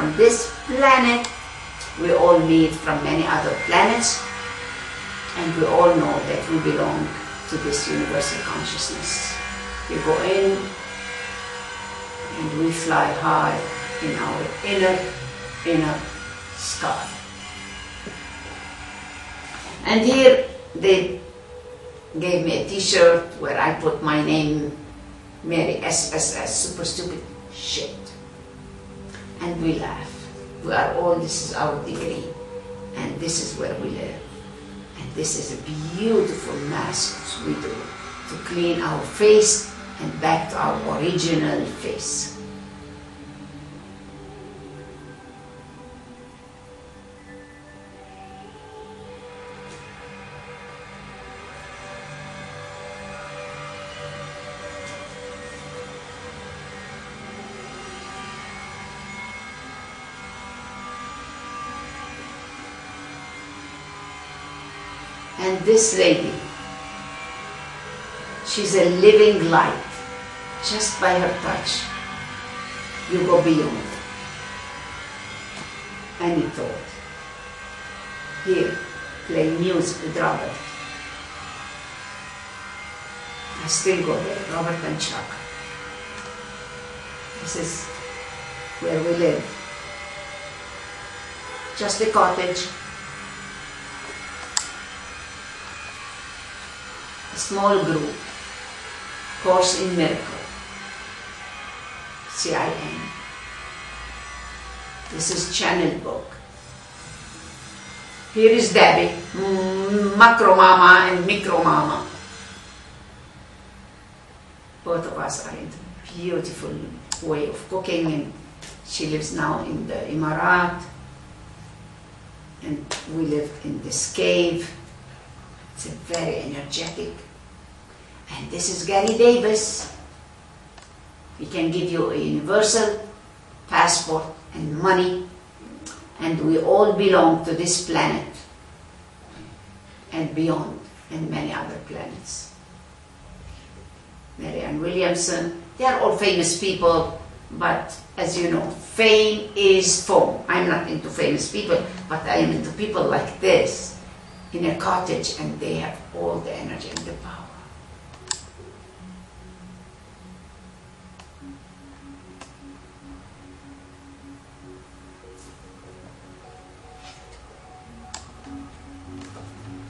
from this planet, we all meet from many other planets, and we all know that we belong to this universal consciousness. We go in and we fly high in our inner sky. And here they gave me a t-shirt where I put my name, Mary SSS, super stupid shit. And we laugh. We are all, this is our degree, and this is where we live. And this is a beautiful mask we do to clean our face and back to our original face. And this lady, she's a living light. Just by her touch, you go beyond any thought. Here, play music with Robert. I still go there, Robert and Chuck. This is where we live. Just a cottage. A small group, Course in Miracle, CIN. This is channel book. Here is Debbie, Macro Mama and Micro Mama. Both of us are in a beautiful way of cooking, and she lives now in the Emirat, and we live in this cave. It's very energetic. And this is Gary Davis. He can give you a universal passport and money. And we all belong to this planet and beyond, and many other planets. Marianne Williamson, they are all famous people, but as you know, fame is foam. I'm not into famous people, but I am into people like this, in a cottage, and they have all the energy and the power.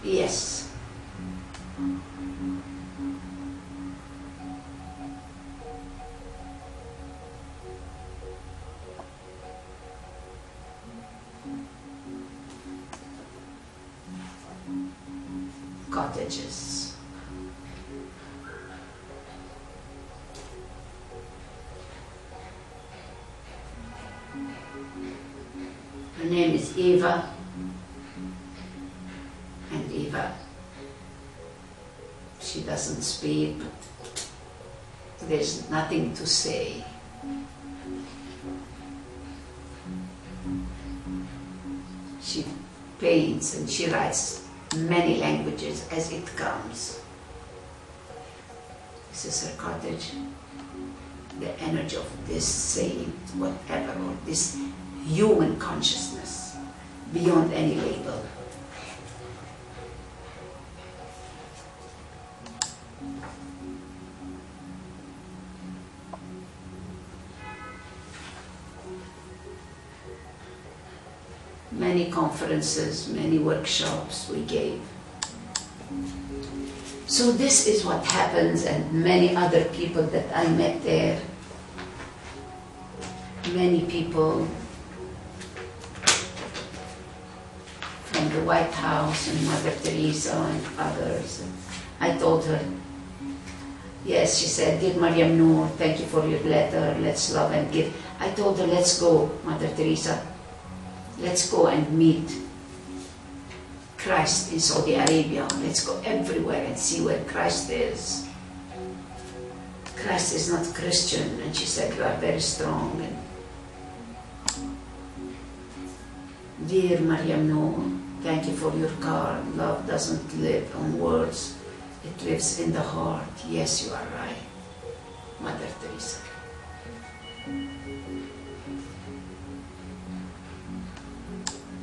Yes. Cottages. Her name is Eva, and Eva, she doesn't speak, but there's nothing to say. She paints and she writes many languages as it comes. This is her cottage. The energy of this saint, whatever, or this human consciousness, beyond any label. Many conferences, many workshops we gave. So this is what happens, and many other people that I met there. Many people from the White House and Mother Teresa and others. I told her, yes, she said, dear Mariam Noor, thank you for your letter, let's love and give. I told her, let's go, Mother Teresa. Let's go and meet Christ in Saudi Arabia. Let's go everywhere and see where Christ is. Christ is not Christian. And she said, you are very strong. And dear Mariam Noor, thank you for your card. Love doesn't live on words. It lives in the heart. Yes, you are right, Mother Teresa.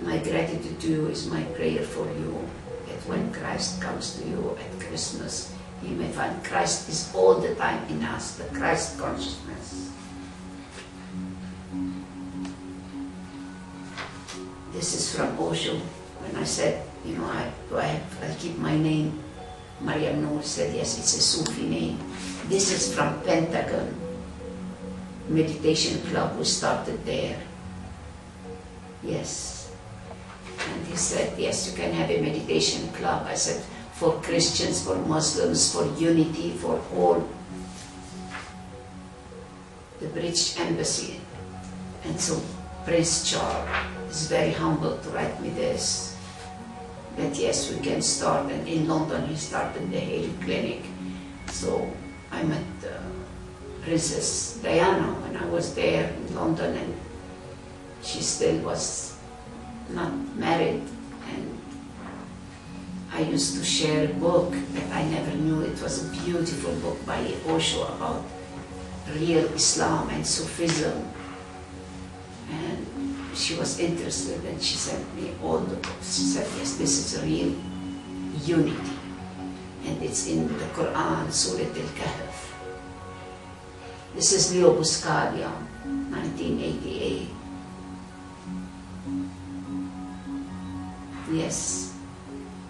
My gratitude to you is my prayer for you, that when Christ comes to you at Christmas, you may find Christ is all the time in us, the Christ consciousness. This is from Osho. When I said, you know, I keep my name, Mariam Noor said, yes, it's a Sufi name. This is from Pentagon Meditation Club. We started there. Yes. And he said, yes, you can have a meditation club. I said, for Christians, for Muslims, for unity, for all. The British Embassy. And so Prince Charles is very humble to write me this. That yes, we can start, and in London he started the Hale Clinic. So I met Princess Diana when I was there in London, and she still was not married, and I used to share a book that I never knew. It was a beautiful book by Osho about real Islam and Sufism, and she was interested, and she sent me all the books. She said, yes, this is a real unity. And it's in the Quran, Surah Al-Kahf. This is Leo Buscaglia, 1988. Yes.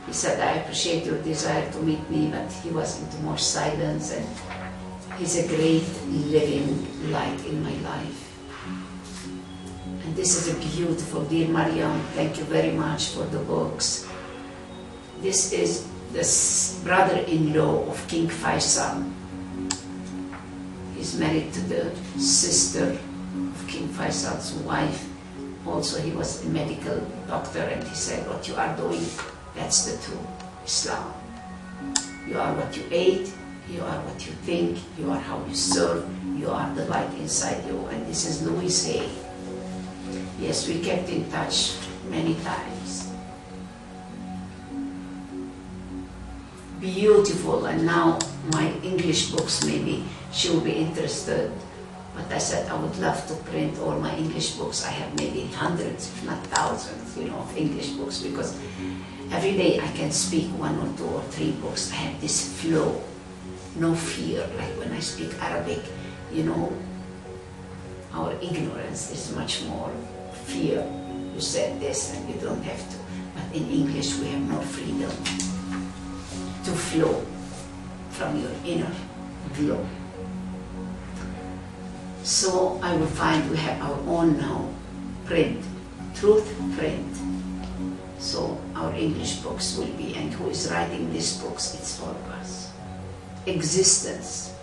He said, I appreciate your desire to meet me, but he was into more silence, and he's a great living light in my life. And this is a beautiful, dear Mariam, thank you very much for the books. This is the brother-in-law of King Faisal. He's married to the sister of King Faisal's wife. Also, he was a medical doctor, and he said, what you are doing, that's the true Islam. You are what you ate, you are what you think, you are how you serve, you are the light inside you. And this is Louis Hay. Yes, we kept in touch many times. Beautiful, and now my English books, maybe she will be interested. But I said I would love to print all my English books. I have maybe hundreds, if not thousands, you know, of English books, because every day I can speak 1 or 2 or 3 books. I have this flow, no fear, like when I speak Arabic, you know, our ignorance is much more fear. You said this and you don't have to. But in English we have more freedom to flow from your inner glow. So I will find we have our own now print, truth print. So our English books will be, and who is writing these books, it's all of us. Existence,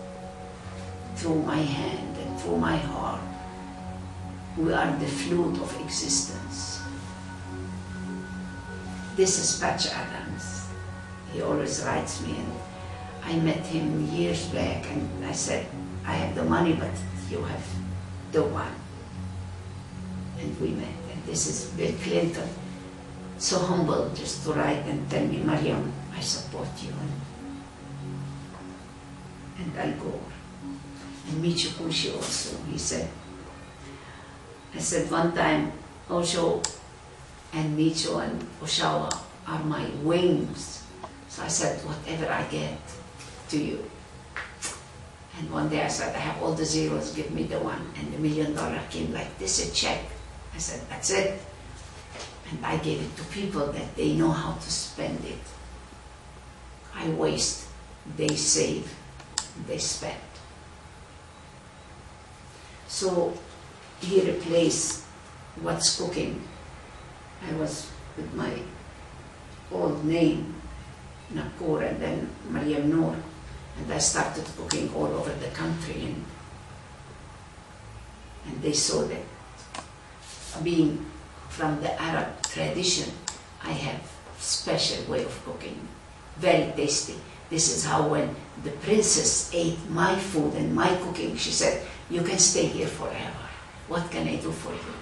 through my hand and through my heart, we are the flute of existence. This is Patch Adams. He always writes me, and I met him years back, and I said, I have the money, but you have the one. And we met, and this is Bill Clinton. So humble just to write and tell me, Mariam, I support you, and Al Gore. And Michio Kushi also, he said, I said one time, Osho and Michio and Oshawa are my wings. So I said, whatever I get to you. And one day I said, I have all the zeros, give me the one. And $1 million came like this, a check. I said, that's it. And I gave it to people that they know how to spend it. I waste, they save, they spend. So he replaced What's Cooking. I was with my old name, Nakoor, and then Mariam Noor. And I started cooking all over the country, and they saw that being from the Arab tradition, I have special way of cooking, very tasty. This is how when the princess ate my food and my cooking, she said, you can stay here forever. What can I do for you?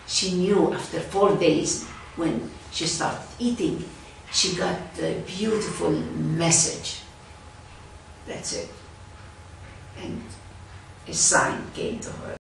She knew after 4 days when she started eating, she got a beautiful message. That's it. And a sign came to her.